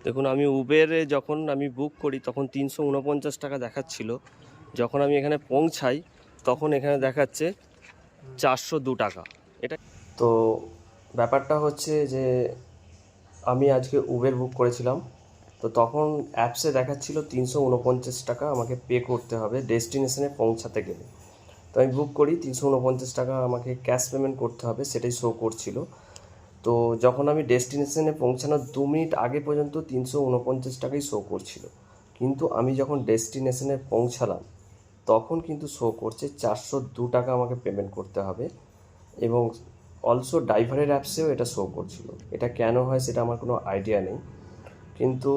দেখুন, আমি উবেরে যখন আমি বুক করি তখন ৩৪৯ টাকা দেখাচ্ছিল। যখন আমি এখানে পৌঁছাই তখন এখানে দেখাচ্ছে ৪০২ টাকা। এটা তো ব্যাপারটা হচ্ছে যে আমি আজকে উবের বুক করেছিলাম, তো তখন অ্যাপসে দেখাচ্ছিল ৩৪৯ টাকা আমাকে পে করতে হবে ডেস্টিনেশনে পৌঁছাতে গেলে। তো আমি বুক করি, ৩৪৯ টাকা আমাকে ক্যাশ পেমেন্ট করতে হবে, সেটাই শো করছিল। তো যখন আমি ডেস্টিনেশনে পৌঁছানোর 2 মিনিট আগে পর্যন্ত ৩৪৯ টাকাই শো করছিল, কিন্তু আমি যখন ডেস্টিনেশনে পৌঁছালাম তখন কিন্তু শো করছে ৪০২ টাকা আমাকে পেমেন্ট করতে হবে। এবং অলসো ড্রাইভারের অ্যাপসেও এটা শো করছিল। এটা কেন হয় সেটা আমার কোনো আইডিয়া নেই, কিন্তু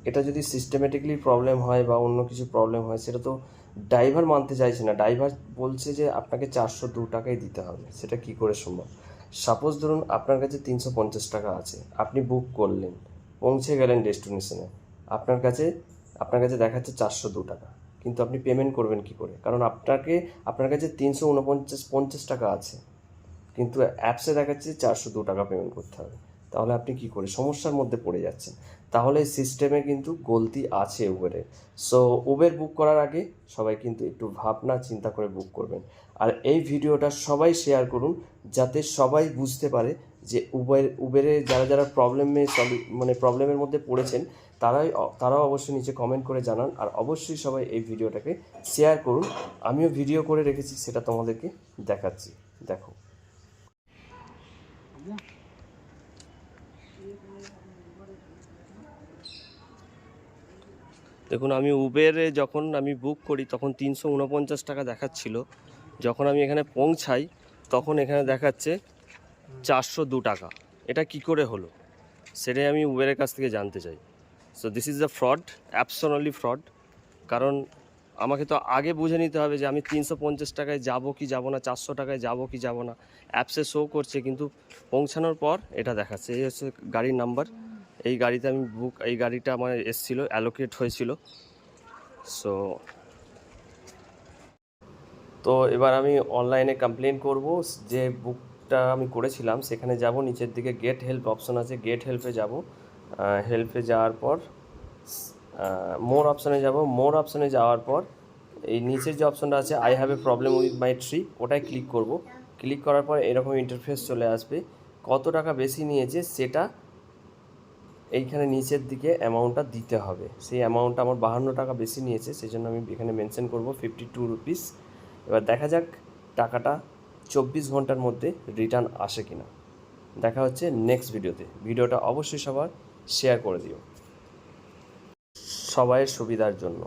এটা যদি সিস্টেমেটিকলি প্রবলেম হয় বা অন্য কিছু প্রবলেম হয় সেটা তো ড্রাইভার মানতে চাইছে না। ড্রাইভার বলছে যে আপনাকে ৪০২ টাকাই দিতে হবে। সেটা কি করে সম্ভব? সাপোজ ধরুন আপনার কাছে ৩৫০ টাকা আছে, আপনি বুক করলেন, পৌঁছে গেলেন ডেস্টিনেশনে, আপনার কাছে দেখাচ্ছে ৪০২ টাকা, কিন্তু আপনি পেমেন্ট করবেন কি করে? কারণ আপনার কাছে ৩৫০ টাকা আছে, কিন্তু অ্যাপসে দেখাচ্ছে ৪০২ টাকা পেমেন্ট করতে হবে। তাহলে আপনি কি করে সমস্যার মধ্যে পড়ে যাচ্ছেন? তাহলে সিস্টেমে কিন্তু গলতি আছে উবেরে। সো উবের বুক করার আগে সবাই কিন্তু একটু ভাবনা চিন্তা করে বুক করবেন। আর এই ভিডিওটা সবাই শেয়ার করুন, যাতে সবাই বুঝতে পারে যে উবেরে যারা যারা প্রবলেমের মধ্যে পড়েছেন তারাও অবশ্যই নিচে কমেন্ট করে জানান। আর অবশ্যই সবাই এই ভিডিওটাকে শেয়ার করুন। আমিও ভিডিও করে রেখেছি, সেটা তোমাদেরকে দেখাচ্ছি, দেখো। দেখুন, আমি উবেরে যখন আমি বুক করি তখন ৩৪৯ টাকা দেখাচ্ছিল। যখন আমি এখানে পৌঁছাই তখন এখানে দেখাচ্ছে ৪০২ টাকা। এটা কি করে হলো সেটাই আমি উবেরের কাছ থেকে জানতে চাই। So this is the fraud, absolutely fraud. কারণ আমাকে তো আগে বুঝে নিতে হবে যে আমি ৩৫০ টাকায় যাব কি যাব না, ৪০০ টাকায় যাব কি যাব না। অ্যাপসে শো করছে, কিন্তু পৌঁছানোর পর এটা দেখাচ্ছে। এই হচ্ছে গাড়ির নাম্বার। এই গাড়িটা আমার এসেছিলো, অ্যালোকেট হয়েছিল। সো তো এবার আমি অনলাইনে কমপ্লেন করব। যে বুকটা আমি করেছিলাম সেখানে যাব, নিচের দিকে গেট হেল্প অপশন আছে, গেট হেল্পে যাব। হেল্পে যাওয়ার পর মোর অপশানে যাব। মোর অপশানে যাওয়ার পর এই নিচের যে অপশানটা আছে I have a problem with my trip, ওটাই ক্লিক করব। ক্লিক করার পর এরকম ইন্টারফেস চলে আসবে। কত টাকা বেশি নিয়েছে সেটা এইখানে নিচের দিকে অ্যামাউন্টটা দিতে হবে। সেই অ্যামাউন্টটা আমার 52 টাকা বেশি নিয়েছে, সেই জন্য আমি এখানে মেনশন করব 52 রুপিস। এবার দেখা যাক টাকাটা 24 ঘন্টার মধ্যে রিটার্ন আসে কিনা। দেখা হচ্ছে নেক্সট ভিডিওতে। ভিডিওটা অবশ্যই সবার শেয়ার করে দিও সবাইয়ের সুবিধার জন্য।